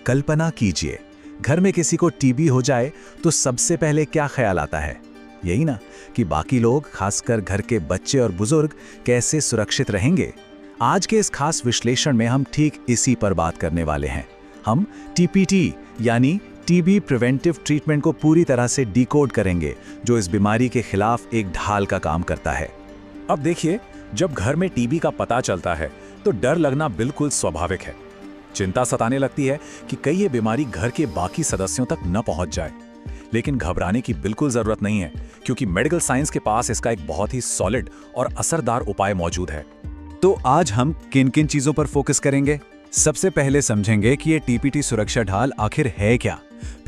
कल्पना कीजिए, घर में किसी को टीबी हो जाए तो सबसे पहले क्या ख्याल आता है? यही ना, कि बाकी लोग, खासकर घर के बच्चे और बुजुर्ग, कैसे सुरक्षित रहेंगे। आज के इस खास विश्लेषण में हम ठीक इसी पर बात करने वाले हैं। हम टीपीटी यानी टीबी प्रिवेंटिव ट्रीटमेंट को पूरी तरह से डिकोड करेंगे, जो इस बीमारी के खिलाफ एक ढाल का काम करता है। अब देखिए, जब घर में टीबी का पता चलता है तो डर लगना बिल्कुल स्वाभाविक है। चिंता सताने लगती है कि कहीं ये बीमारी घर के बाकी सदस्यों तक न पहुंच जाए। लेकिन घबराने की बिल्कुल जरूरत नहीं है, क्योंकि मेडिकल साइंस के पास इसका एक बहुत ही सॉलिड और असरदार उपाय मौजूद है। तो आज हम किन किन चीजों पर फोकस करेंगे? सबसे पहले समझेंगे कि ये टीपीटी सुरक्षा ढाल आखिर है क्या।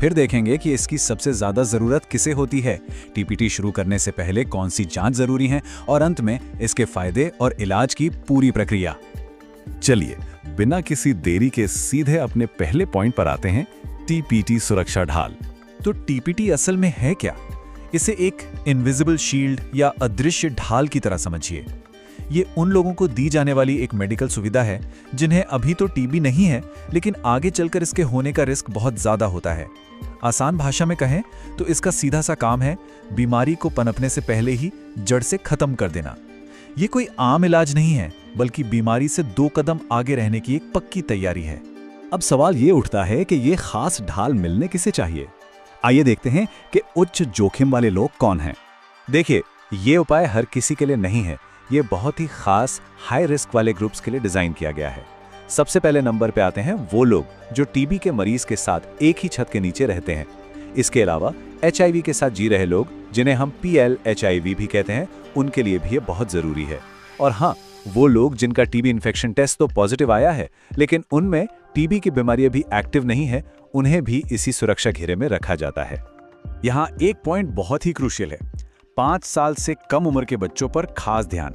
फिर देखेंगे कि इसकी सबसे ज्यादा जरूरत किसे होती है, टीपीटी शुरू करने से पहले कौन सी जांच जरूरी है, और अंत में इसके फायदे और इलाज की पूरी प्रक्रिया। चलिए, बिना किसी देरी के सीधे अपने पहले पॉइंट पर आते हैं, टीपीटी सुरक्षा ढाल। तो टीपीटी असल में है क्या? इसे एक इनविजिबल शील्ड या अदृश्य ढाल की तरह समझिए। ये उन लोगों को दी जाने वाली एक मेडिकल सुविधा है जिन्हें अभी तो टीबी नहीं है, लेकिन आगे चलकर इसके होने का रिस्क बहुत ज्यादा होता है। आसान भाषा में कहें तो इसका सीधा सा काम है बीमारी को पनपने से पहले ही जड़ से खत्म कर देना। ये कोई आम इलाज नहीं है, बल्कि बीमारी से 2 कदम आगे रहने की एक पक्की तैयारी है। अब सवाल ये उठता है कि ये खास ढाल मिलने किसे चाहिए। आइए देखते हैं कि उच्च जोखिम वाले लोग कौन हैं। देखिए, ये उपाय हर किसी के लिए नहीं है। ये बहुत ही खास हाई रिस्क वाले ग्रुप्स के लिए डिजाइन किया गया है। सबसे पहले नंबर पे आते हैं वो लोग जो टीबी के मरीज के साथ एक ही छत के नीचे रहते हैं। इसके अलावा एचआईवी के साथ जी रहे लोग, जिन्हें हम PL-HIV भी कहते हैं, उनके लिए भी ये बहुत जरूरी है। और हाँ, वो लोग जिनका टीबी इन्फेक्शन टेस्ट तो पॉजिटिव आया है, लेकिन उनमें टीबी की बीमारी अभी एक्टिव नहीं है, उन्हें भी इसी सुरक्षा घेरे में रखा जाता है। यहाँ एक पॉइंट बहुत ही क्रूशियल है, 5 साल से कम उम्र के बच्चों पर खास ध्यान।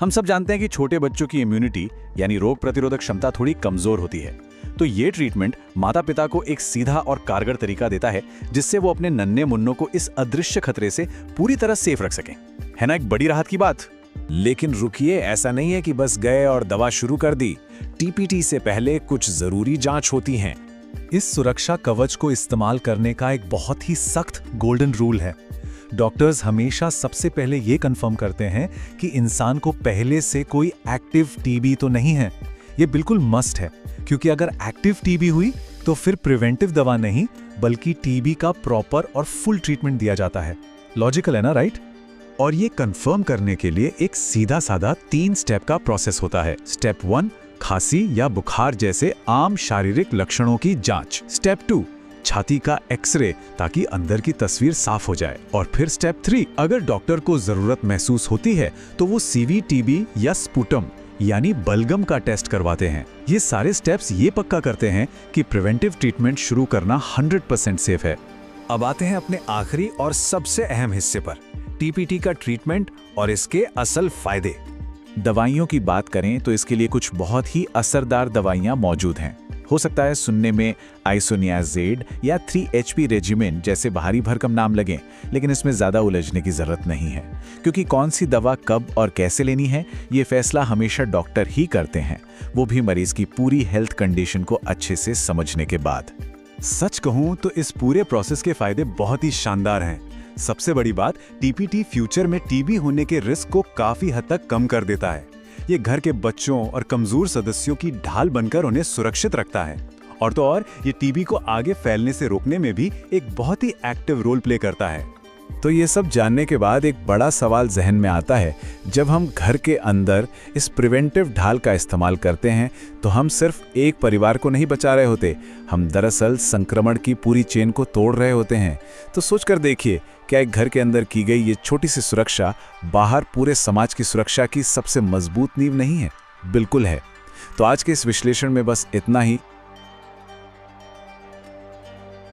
हम सब जानते हैं कि छोटे बच्चों की इम्यूनिटी यानी रोग प्रतिरोधक क्षमता थोड़ी कमजोर होती है। तो ये ट्रीटमेंट माता पिता को एक सीधा और कारगर तरीका देता है, जिससे वो अपने नन्हे मुन्नों को इस अदृश्य खतरे से पूरी तरह सेफ रख सकें। है ना एक बड़ी राहत की बात। लेकिन रुकिए, ऐसा नहीं है कि बस गए और दवा शुरू कर दी। टीपीटी से पहले कुछ जरूरी जांच होती हैं। इस सुरक्षा कवच को इस्तेमाल करने का एक बहुत ही सख्त गोल्डन रूल है। डॉक्टर्स हमेशा सबसे पहले ये कंफर्म करते हैं कि इंसान को पहले से कोई एक्टिव टीबी तो नहीं है। ये बिल्कुल मस्ट है, क्योंकि अगर एक्टिव टीबी हुई तो फिर प्रिवेंटिव दवा नहीं, बल्कि टीबी का प्रॉपर और फुल ट्रीटमेंट दिया जाता है। लॉजिकल है ना, राइट? और ये कंफर्म करने के लिए एक सीधा साधा 3 स्टेप का प्रोसेस होता है। स्टेप 1, खांसी या बुखार जैसे आम शारीरिक लक्षणों की जांच। स्टेप 2, छाती का एक्सरे, ताकि अंदर की तस्वीर साफ हो जाए। और फिर स्टेप 3, अगर डॉक्टर को जरूरत महसूस होती है तो वो CVTB या स्पुटम यानी बलगम का टेस्ट करवाते हैं। ये सारे स्टेप्स ये पक्का करते हैं कि प्रिवेंटिव ट्रीटमेंट शुरू करना 100% सेफ है। अब आते हैं अपने आखिरी और सबसे अहम हिस्से पर, टीपीटी का ट्रीटमेंट और इसके असल फायदे। दवाइयों की बात करें तो इसके लिए कुछ बहुत ही असरदार दवाइयां मौजूद हैं। हो सकता है सुनने में आइसोनियाजेड या 3HP रेजिमेन जैसे भारी भरकम नाम लगें, लेकिन इसमें ज़्यादा उलझने की ज़रूरत नहीं है, क्योंकि कौन सी दवा कब और कैसे लेनी है ये फैसला हमेशा डॉक्टर ही करते हैं, वो भी मरीज की पूरी हेल्थ कंडीशन को अच्छे से समझने के बाद। सच कहूँ तो इस पूरे प्रोसेस के फायदे बहुत ही शानदार हैं। सबसे बड़ी बात, टीपीटी फ्यूचर में टीबी होने के रिस्क को काफ़ी हद तक कम कर देता है। ये घर के बच्चों और कमजोर सदस्यों की ढाल बनकर उन्हें सुरक्षित रखता है। और तो और ये टीबी को आगे फैलने से रोकने में भी एक बहुत ही एक्टिव रोल प्ले करता है। तो ये सब जानने के बाद एक बड़ा सवाल जहन में आता है, जब हम घर के अंदर इस प्रिवेंटिव ढाल का इस्तेमाल करते हैं तो हम सिर्फ एक परिवार को नहीं बचा रहे होते, हम दरअसल संक्रमण की पूरी चेन को तोड़ रहे होते हैं। तो सोचकर देखिए, क्या एक घर के अंदर की गई ये छोटी सी सुरक्षा बाहर पूरे समाज की सुरक्षा की सबसे मजबूत नींव नहीं है? बिल्कुल है। तो आज के इस विश्लेषण में बस इतना ही।